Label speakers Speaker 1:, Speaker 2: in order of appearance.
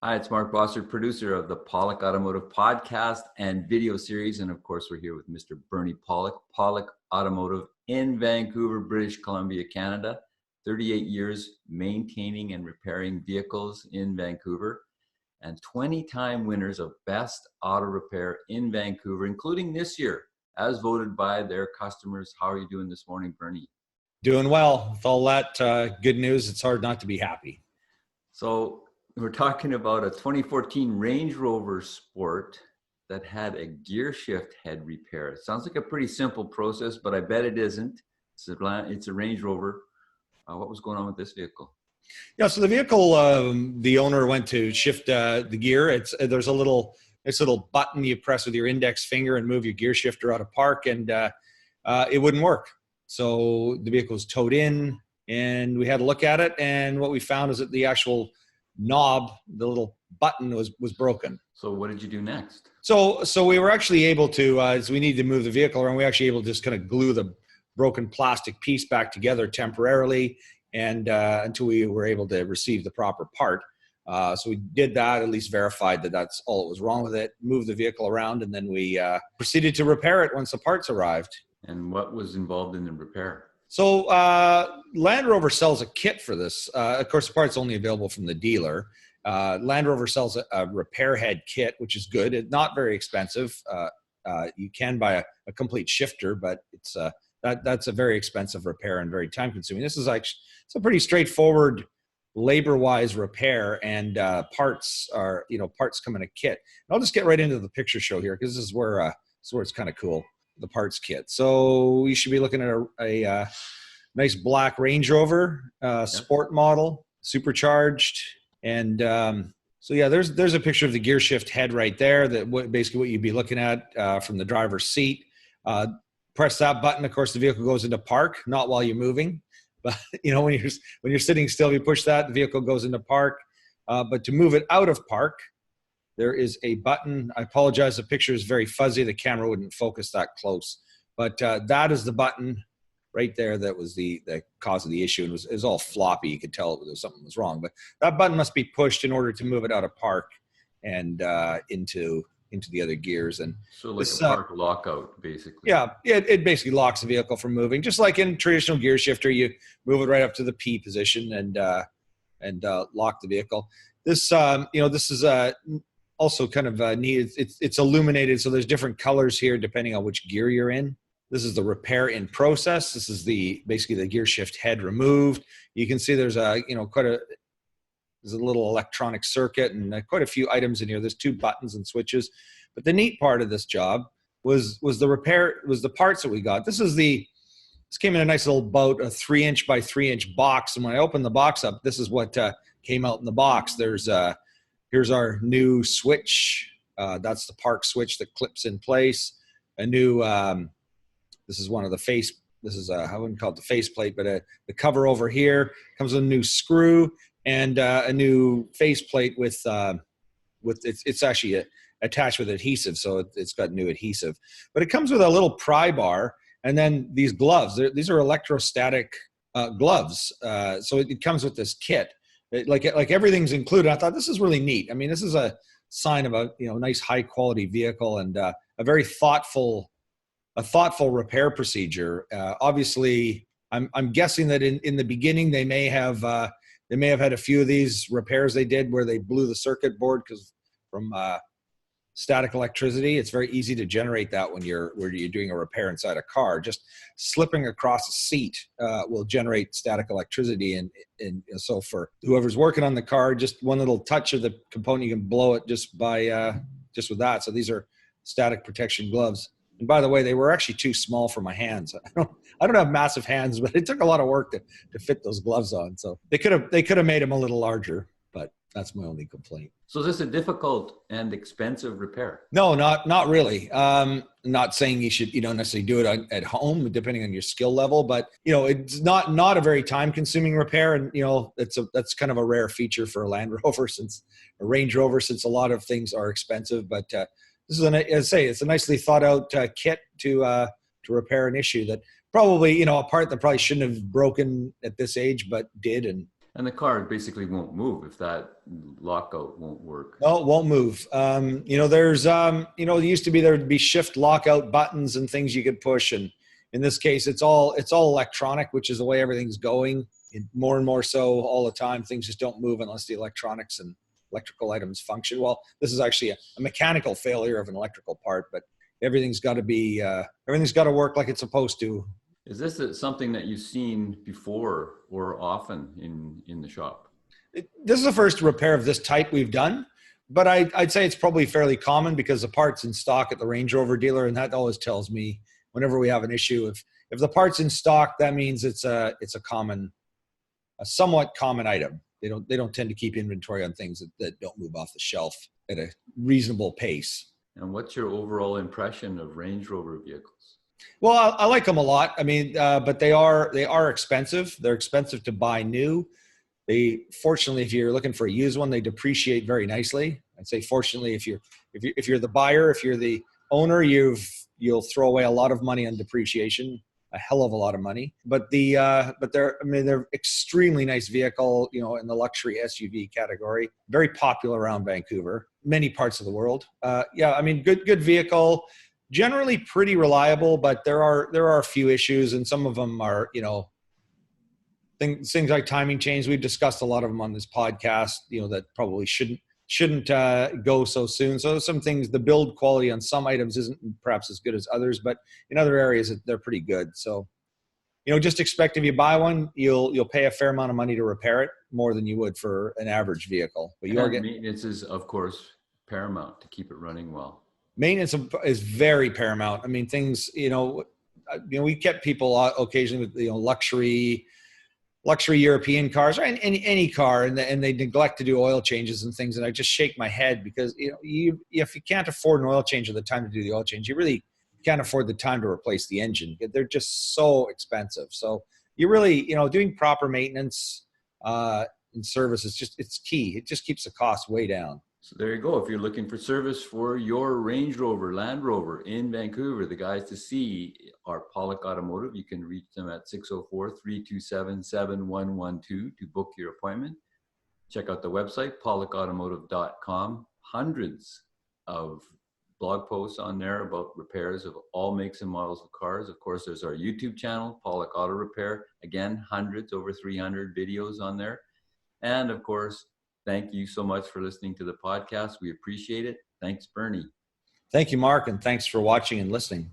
Speaker 1: Hi, it's Mark Bossert, producer of the Pawlik Automotive podcast and video series. And of course, we're here with Mr. Bernie Pawlik, Pawlik Automotive in Vancouver, British Columbia, Canada. 38 years maintaining and repairing vehicles in Vancouver, and 20-time winners of Best Auto Repair in Vancouver, including this year, as voted by their customers. How are you doing this morning, Bernie?
Speaker 2: Doing well. With all that good news, it's hard not to be happy.
Speaker 1: So we're talking about a 2014 Range Rover Sport that had a gear shift head repair. It sounds like a pretty simple process, but I bet it isn't. It's a Range Rover. What was going on with this vehicle?
Speaker 2: Yeah, so the vehicle, the owner went to shift the gear. There's a little button you press with your index finger and move your gear shifter out of park, and it wouldn't work. So the vehicle was towed in, and we had a look at it, and what we found is that the actual knob, the little button, was broken.
Speaker 1: So what did you do next?
Speaker 2: So we were actually able to, so we needed to move the vehicle around. We were actually able to just kind of glue the broken plastic piece back together temporarily, and until we were able to receive the proper part. So we did that, at least verified that that's all that was wrong with it, moved the vehicle around, and then we proceeded to repair it once the parts arrived.
Speaker 1: And what was involved in the repair?
Speaker 2: So Land Rover sells a kit for this. Of course, the part's only available from the dealer. Land Rover sells a repair head kit, which is good. It's not very expensive. You can buy a complete shifter, but that's a very expensive repair and very time consuming. This is actually, it's a pretty straightforward labor-wise repair, and parts come in a kit. And I'll just get right into the picture show here, because this is where it's kind of cool. The parts kit. So we should be looking at a nice black Range Rover sport model, supercharged, and so yeah, there's a picture of the gear shift head right there. Basically what you'd be looking at from the driver's seat. Press that button. Of course, the vehicle goes into park, not while you're moving, but when you're sitting still, you push that, the vehicle goes into park. But to move it out of park, there is a button. I apologize, the picture is very fuzzy. The camera wouldn't focus that close. But that is the button right there that was the cause of the issue. It was all floppy. You could tell something was wrong. But that button must be pushed in order to move it out of park and into the other gears. And
Speaker 1: so like a park lockout, basically.
Speaker 2: Yeah, it basically locks the vehicle from moving. Just like in traditional gear shifter, you move it right up to the P position and lock the vehicle. This is also kind of neat. It's illuminated, so there's different colors here depending on which gear you're in. This is the repair in process. This is basically the gear shift head removed. You can see there's a little electronic circuit and quite a few items in here. There's 2 buttons and switches. But the neat part of this job was the parts that we got. This came in a nice little boat, a 3-inch by 3-inch box. And when I opened the box up, this is what came out in the box. Here's our new switch. That's the park switch that clips in place. A new, this is one of the face, this is I wouldn't call it the face plate, but the cover over here comes with a new screw and a new face plate with it's actually attached with adhesive, so it's got new adhesive. But it comes with a little pry bar, and then these gloves. These are electrostatic gloves. So it comes with this kit. Like everything's included. I thought this is really neat. I mean, this is a sign of a nice high quality vehicle and a very thoughtful repair procedure. Obviously, I'm guessing that in the beginning they may have had a few of these repairs they did where they blew the circuit board because from static electricity, it's very easy to generate that when you're doing a repair inside a car. Just slipping across a seat will generate static electricity, and so for whoever's working on the car, just one little touch of the component, you can blow it just with that. So these are static protection gloves. And by the way, they were actually too small for my hands. I don't have massive hands, but it took a lot of work to fit those gloves on. So they could have made them a little larger, but that's my only complaint.
Speaker 1: So is this a difficult and expensive repair?
Speaker 2: No, not really. Not saying you should, necessarily do it at home, depending on your skill level, but it's not a very time consuming repair. And, that's kind of a rare feature for a Land Rover a Range Rover, since a lot of things are expensive. But this is, as I say, it's a nicely thought out kit to repair an issue that probably, a part that probably shouldn't have broken at this age, but did. And
Speaker 1: And the car basically won't move if that lockout won't work.
Speaker 2: No, it won't move. It used to be there'd be shift lockout buttons and things you could push, and in this case, it's all electronic, which is the way everything's going. More and more so all the time. Things just don't move unless the electronics and electrical items function. Well, this is actually a mechanical failure of an electrical part, but everything's got to work like it's supposed to.
Speaker 1: Is this something that you've seen before or often in the shop?
Speaker 2: This is the first repair of this type we've done, but I'd say it's probably fairly common because the part's in stock at the Range Rover dealer, and that always tells me whenever we have an issue, if the part's in stock, that means it's a somewhat common item. They don't tend to keep inventory on things that don't move off the shelf at a reasonable pace.
Speaker 1: And what's your overall impression of Range Rover vehicles?
Speaker 2: Well, I like them a lot. I mean, but they are expensive. They're expensive to buy new. Fortunately, if you're looking for a used one, they depreciate very nicely. I'd say fortunately, if you're the buyer, if you're the owner, you'll throw away a lot of money on depreciation, a hell of a lot of monny. But they're extremely nice vehicle, in the luxury SUV category. Very popular around Vancouver, many parts of the world. Good vehicle. Generally pretty reliable, but there are a few issues, and some of them are, things like timing chains. We've discussed a lot of them on this podcast, that probably shouldn't go so soon. So some things, the build quality on some items isn't perhaps as good as others, but in other areas they're pretty good. So, just expect if you buy one, you'll pay a fair amount of money to repair it, more than you would for an average vehicle. But
Speaker 1: maintenance is, of course, paramount to keep it running well.
Speaker 2: Maintenance is very paramount. I mean, things, we kept people occasionally with, luxury European cars or any car, and they neglect to do oil changes and things. And I just shake my head because, if you can't afford an oil change or the time to do the oil change, you really can't afford the time to replace the engine. They're just so expensive. So you really, doing proper maintenance and service it's key. It just keeps the cost way down.
Speaker 1: So there you go. If you're looking for service for your Range Rover, Land Rover in Vancouver, the guys to see are Pawlik Automotive. You can reach them at 604-327-7112 to book your appointment. Check out the website, pawlikautomotive.com. Hundreds of blog posts on there about repairs of all makes and models of cars. Of course, there's our YouTube channel, Pawlik Auto Repair. Again, hundreds, over 300 videos on there. And of course, thank you so much for listening to the podcast. We appreciate it. Thanks, Bernie.
Speaker 2: Thank you, Mark, and thanks for watching and listening.